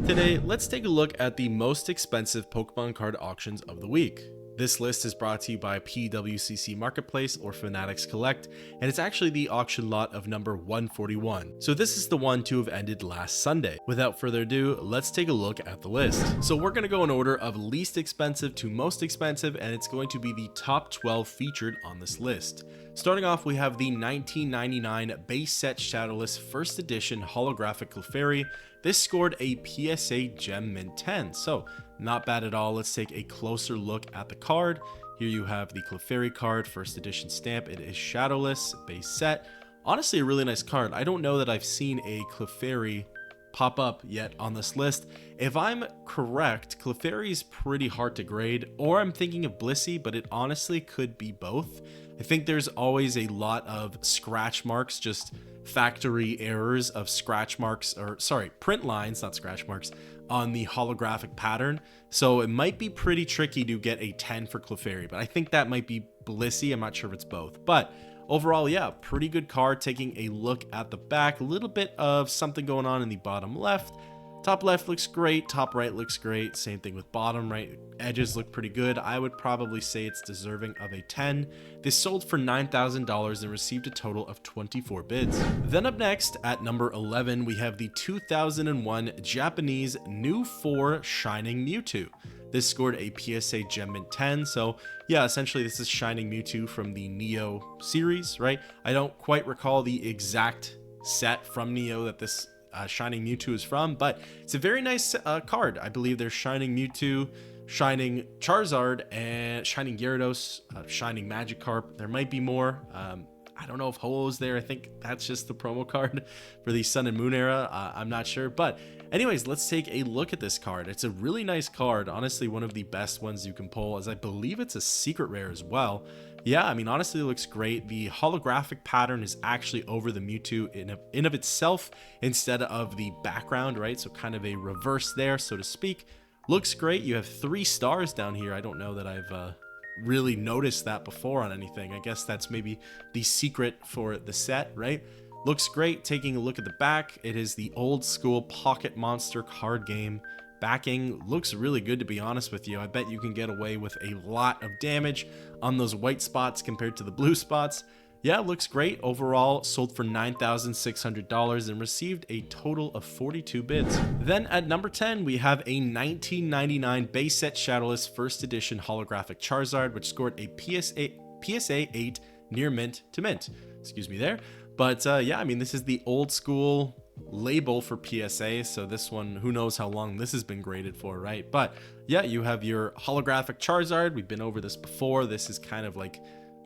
Today, let's take a look at the most expensive Pokemon card auctions of the week. This list is brought to you by PWCC Marketplace or Fanatics Collect, and it's actually the auction lot of number 141. So this is the one to have ended last Sunday. Without further ado, let's take a look at the list. So we're going to go in order of least expensive to most expensive, and it's going to be the top 12 featured on this list. Starting off, we have the 1999 base set Shadowless first edition holographic Clefairy. This scored a PSA Gem Mint 10, so not bad at all. Let's take a closer look at the card. Here you have the Clefairy card, first edition stamp. It is Shadowless, base set. Honestly, a really nice card. I don't know that I've seen a Clefairy pop up yet on this list. If I'm correct, Clefairy is pretty hard to grade, or I'm thinking of Blissey, but it honestly could be both. I think there's always a lot of scratch marks, just factory errors of scratch marks, or sorry, print lines, not scratch marks, on the holographic pattern. So it might be pretty tricky to get a 10 for Clefairy, but I think that might be Blissey. I'm not sure if it's both, but overall, yeah, pretty good card. Taking a look at the back, a little bit of something going on in the bottom left. Top left looks great, top right looks great, same thing with bottom right. Edges look pretty good. I would probably say it's deserving of a 10. This sold for $9,000 and received a total of 24 bids. Then up next, at number 11, we have the 2001 Japanese New 4 Shining Mewtwo. This scored a PSA Gem Mint 10, so yeah, essentially this is Shining Mewtwo from the Neo series, right? I don't quite recall the exact set from Neo that this Shining Mewtwo is from, but it's a very nice card. I believe there's Shining Mewtwo, Shining Charizard, and Shining Gyarados, Shining Magikarp. There might be more. I don't know if Ho-Oh's there. I think that's just the promo card for the Sun and Moon era. I'm not sure, but anyways, let's take a look at this card. It's a really nice card. Honestly, one of the best ones you can pull, as I believe it's a secret rare as well. Yeah, I mean, honestly, it looks great. The holographic pattern is actually over the Mewtwo in of itself instead of the background, right? So kind of a reverse there, so to speak. Looks great. You have 3 stars down here. I don't know that I've really noticed that before on anything. I guess that's maybe the secret for the set, right? Looks great. Taking a look at the back, it is the old school Pocket Monster card game. Backing looks really good, to be honest with you. I bet you can get away with a lot of damage on those white spots compared to the blue spots. Yeah, looks great. Overall, sold for $9,600 and received a total of 42 bids. Then at number 10, we have a 1999 base set Shadowless first edition holographic Charizard, which scored a PSA 8 near mint to mint. Excuse me there. But yeah, I mean, this is the old school label for PSA, so this one, who knows how long this has been graded for, right? But yeah, you have your holographic Charizard. We've been over this before. This is kind of like,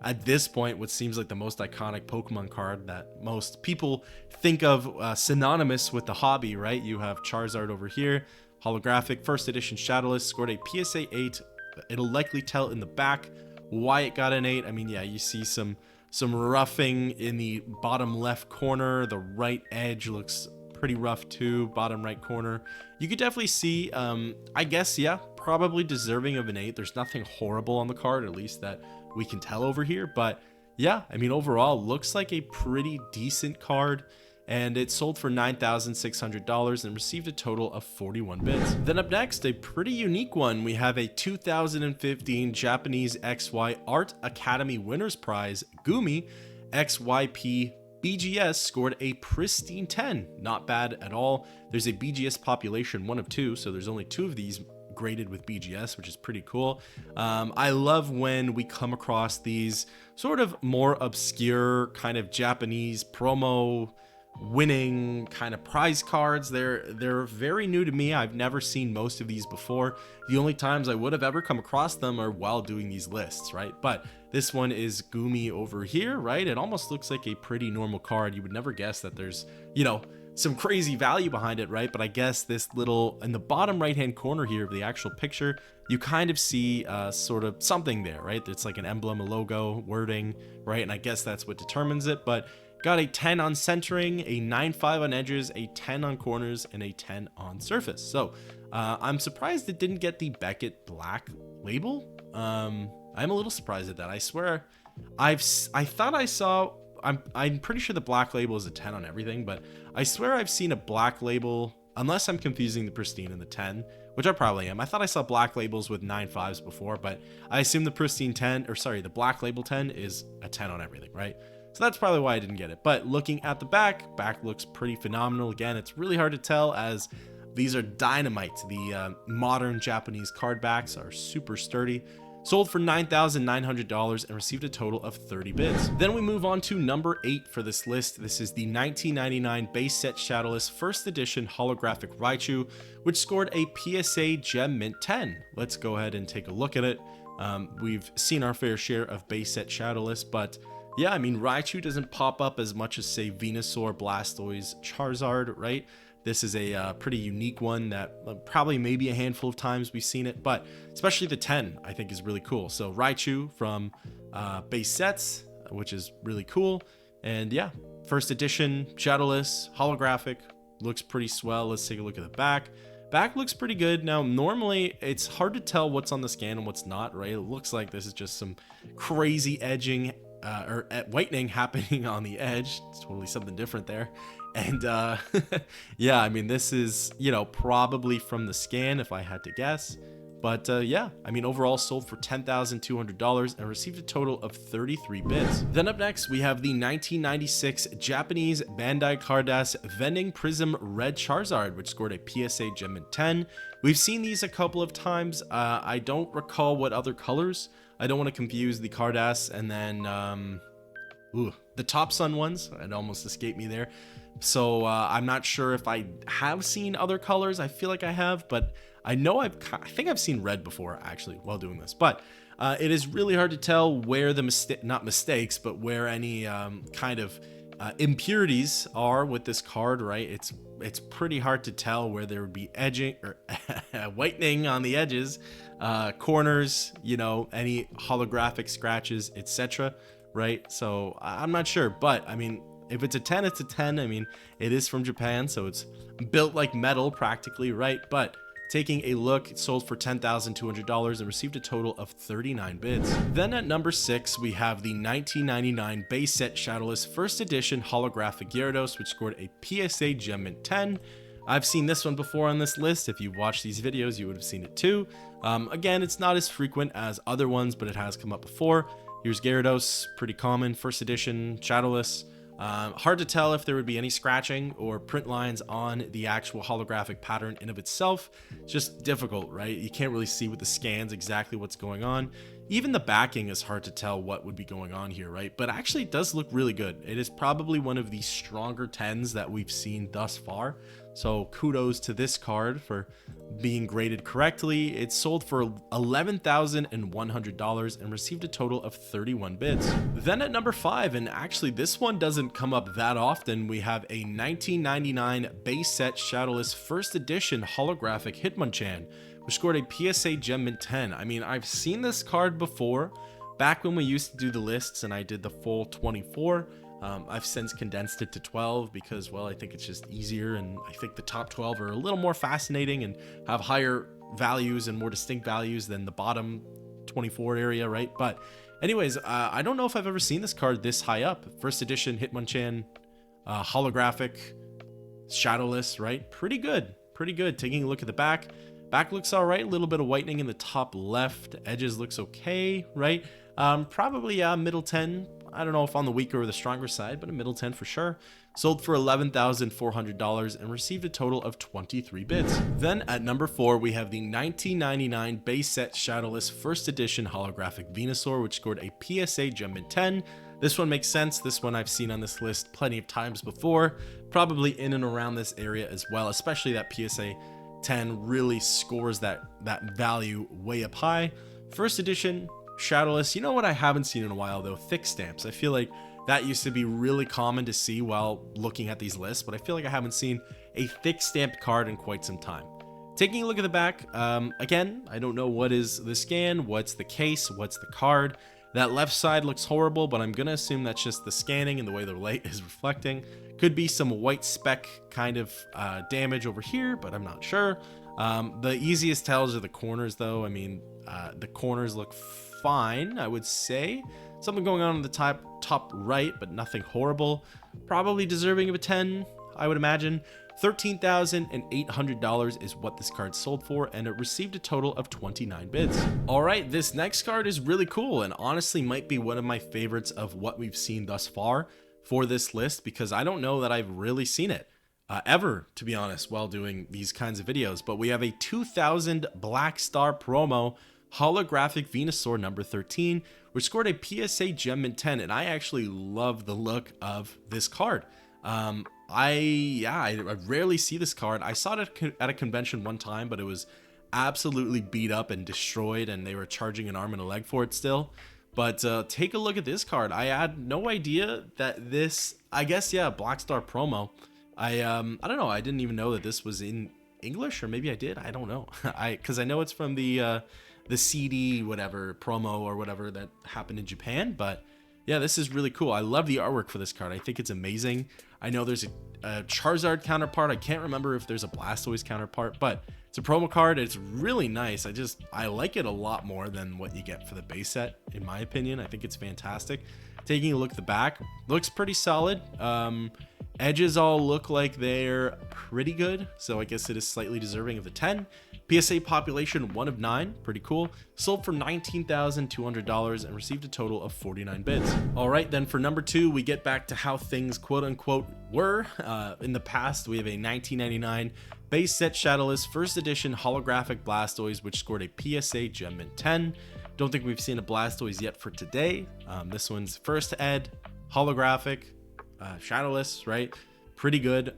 at this point, what seems like the most iconic Pokemon card that most people think of synonymous with the hobby, right? You have Charizard over here, holographic first edition Shadowless, scored a PSA 8. It'll likely tell in the back why it got an 8. I mean, yeah, you see some roughing in the bottom left corner. The right edge looks pretty rough too, bottom right corner. You could definitely see, I guess, yeah, probably deserving of an 8. There's nothing horrible on the card, at least that we can tell over here. But yeah, I mean, overall, looks like a pretty decent card. And it sold for $9,600 and received a total of 41 bids. Then up next, a pretty unique one. We have a 2015 Japanese XY Art Academy Winners Prize, Gumi XYP BGS, scored a pristine 10. Not bad at all. There's a BGS population 1 of 2, so there's only 2 of these graded with BGS, which is pretty cool. I love when we come across these sort of more obscure kind of Japanese promo winning kind of prize cards. They're very new to me. I've never seen most of these before. The only times I would have ever come across them are while doing these lists, right? But this one is Gumi over here, right? It almost looks like a pretty normal card. You would never guess that there's, you know, some crazy value behind it, right? But I guess this little, in the bottom right hand corner here of the actual picture, you kind of see sort of something there, right? It's like an emblem, a logo, wording, right? And I guess that's what determines it. But got a 10 on centering, a 9.5 on edges, a 10 on corners, and a 10 on surface. So I'm surprised it didn't get the Beckett Black label. I'm a little surprised at that. I swear, I thought I saw. I'm pretty sure the black label is a 10 on everything, but I swear I've seen a black label unless I'm confusing the Pristine and the 10, which I probably am. I thought I saw black labels with 9.5s before, but I assume the Pristine 10, or sorry, the black label 10 is a 10 on everything, right? So that's probably why I didn't get it. But looking at the back looks pretty phenomenal. Again, it's really hard to tell as these are dynamite. The modern Japanese card backs are super sturdy. Sold for $9,900 and received a total of 30 bids. Then we move on to number 8 for this list. This is the 1999 base set Shadowless first edition holographic Raichu, which scored a PSA Gem Mint 10. Let's go ahead and take a look at it. We've seen our fair share of base set Shadowless, but yeah, I mean, Raichu doesn't pop up as much as, say, Venusaur, Blastoise, Charizard, right? This is a pretty unique one that probably maybe a handful of times we've seen it, but especially the 10 I think is really cool. So Raichu from base sets, which is really cool. And yeah, first edition, Shadowless, holographic, looks pretty swell. Let's take a look at the back. Back looks pretty good. Now, normally it's hard to tell what's on the scan and what's not, right? It looks like this is just some crazy edging or whitening happening on the edge. It's totally something different there. And yeah, I mean, this is, you know, probably from the scan if I had to guess. But yeah, I mean, overall sold for $10,200 and received a total of 33 bids. Then up next, we have the 1996 Japanese Bandai Cardass Vending Prism Red Charizard, which scored a PSA Gem Mint 10. We've seen these a couple of times. I don't recall what other colors. I don't want to confuse the Cardass and then the Top Sun ones. It almost escaped me there. So I'm not sure if I have seen other colors. I feel like I have, but I know I think I've seen red before actually while doing this. But it is really hard to tell where the not mistakes, but where any kind of impurities are with this card, right? It's pretty hard to tell where there would be edging or whitening on the edges, corners, you know, any holographic scratches, etc. Right? So I'm not sure, but I mean, if it's a 10, it's a 10. I mean, it is from Japan, so it's built like metal practically, right? But taking a look, it sold for $10,200 and received a total of 39 bids. Then at number 6, we have the 1999 base set Shadowless first edition holographic Gyarados, which scored a PSA Gem Mint 10. I've seen this one before on this list. If you've watched these videos, you would have seen it too. Again, it's not as frequent as other ones, but it has come up before. Here's Gyarados, pretty common, first edition, Shadowless. Hard to tell if there would be any scratching or print lines on the actual holographic pattern in of itself. It's just difficult, right? You can't really see with the scans exactly what's going on. Even the backing is hard to tell what would be going on here, right? But actually it does look really good. It is probably one of the stronger 10s that we've seen thus far. So kudos to this card for being graded correctly. It sold for $11,100 and received a total of 31 bids. Then at number 5, and actually this one doesn't come up that often, we have a 1999 base set Shadowless first edition holographic Hitmonchan, which scored a PSA Gem Mint 10. I mean, I've seen this card before, back when we used to do the lists and I did the full 24. I've since condensed it to 12 because, well, I think it's just easier, and I think the top 12 are a little more fascinating and have higher values and more distinct values than the bottom 24 area, right? But anyways, I don't know if I've ever seen this card this high up. First edition Hitmonchan, holographic, Shadowless, right? Pretty good, pretty good. Taking a look at the back. Back looks all right, a little bit of whitening in the top left. Edges looks okay, right? Probably middle 10. I don't know if on the weaker or the stronger side, but a middle 10 for sure. Sold for $11,400 and received a total of 23 bids. Then at number 4, we have the 1999 base set Shadowless first edition holographic Venusaur, which scored a PSA Gem Mint 10. This one makes sense. This one I've seen on this list plenty of times before, probably in and around this area as well, especially that PSA 10 really scores that value way up high. First edition Shadowless. You know what I haven't seen in a while though? Thick stamps. I feel like that used to be really common to see while looking at these lists, but I feel like I haven't seen a thick stamped card in quite some time. Taking a look at the back, again, I don't know what is the scan, what's the case, what's the card. That left side looks horrible, but I'm gonna assume that's just the scanning and the way the light is reflecting. Could be some white speck kind of damage over here, but I'm not sure. The easiest tells are the corners though. I mean, the corners look fine, I would say. Something going on in the top right, but nothing horrible. Probably deserving of a 10, I would imagine. $13,800 is what this card sold for, and it received a total of 29 bids. All right, this next card is really cool and honestly might be one of my favorites of what we've seen thus far for this list, because I don't know that I've really seen it ever, to be honest, while doing these kinds of videos. But we have a 2000 Black Star promo holographic Venusaur number 13, which scored a PSA Gem Mint 10, and I actually love the look of this card. I rarely see this card. I saw it at a convention one time, but it was absolutely beat up and destroyed, and they were charging an arm and a leg for it still. But take a look at this card. I had no idea that this, I guess, yeah, Black Star promo. I don't know. I didn't even know that this was in English, or maybe I did. I don't know. Because I know it's from the CD whatever promo or whatever that happened in Japan, but yeah, this is really cool. I love the artwork for this card. I think it's amazing. I know there's a Charizard counterpart. I can't remember if there's a Blastoise counterpart, but it's a promo card. It's really nice. I like it a lot more than what you get for the base set, in my opinion. I think it's fantastic. Taking a look at the back, looks pretty solid. Edges all look like they're pretty good, so I guess it is slightly deserving of the 10. PSA population 1 of 9, pretty cool. Sold for $19,200 and received a total of 49 bids. All right, then for number 2, we get back to how things quote unquote were in the past. We have a 1999 base set Shadowless first edition holographic Blastoise, which scored a PSA Gem Mint 10. Don't think we've seen a Blastoise yet for today. This one's first ed, holographic, Shadowless, right? Pretty good.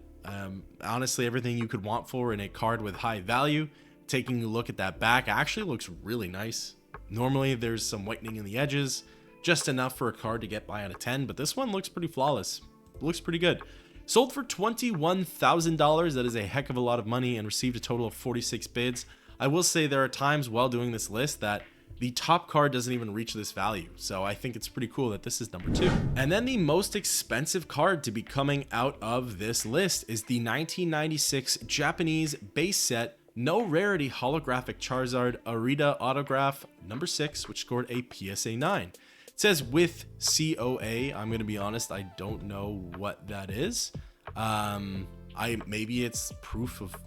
Honestly, everything you could want for in a card with high value. Taking a look at that back, actually looks really nice. Normally there's some whitening in the edges, just enough for a card to get by on a 10, but this one looks pretty flawless. Looks pretty good. Sold for $21,000. That is a heck of a lot of money, and received a total of 46 bids. I will say there are times while doing this list that the top card doesn't even reach this value, so I think it's pretty cool that this is number 2. And then the most expensive card to be coming out of this list is the 1996 Japanese base set no rarity holographic Charizard Arita autograph number 6, which scored a PSA 9. It says with COA. I'm gonna be honest, I don't know what that is. Maybe it's proof of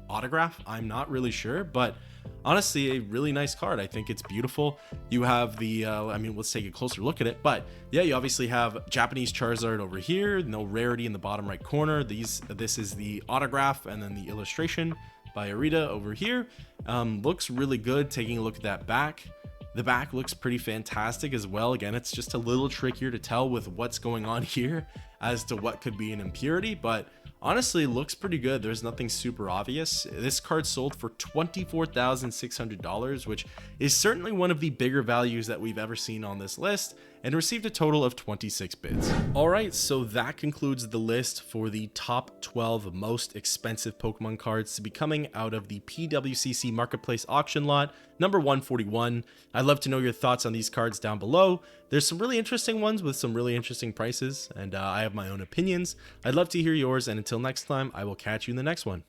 autograph. I'm not really sure, but honestly, a really nice card. I think it's beautiful. You have the let's take a closer look at it, but yeah, you obviously have Japanese Charizard over here, no rarity in the bottom right corner. This is the autograph, and then the illustration by Arita over here. Looks really good. Taking a look at that back, the back looks pretty fantastic as well. Again, it's just a little trickier to tell with what's going on here as to what could be an impurity, but honestly looks pretty good. There's nothing super obvious. This card sold for $24,600, which is certainly one of the bigger values that we've ever seen on this list, and received a total of 26 bids. All right, so that concludes the list for the top 12 most expensive Pokemon cards to be coming out of the PWCC Marketplace auction lot number 141. I'd love to know your thoughts on these cards down below. There's some really interesting ones with some really interesting prices, and I have my own opinions. I'd love to hear yours, and until next time, I will catch you in the next one.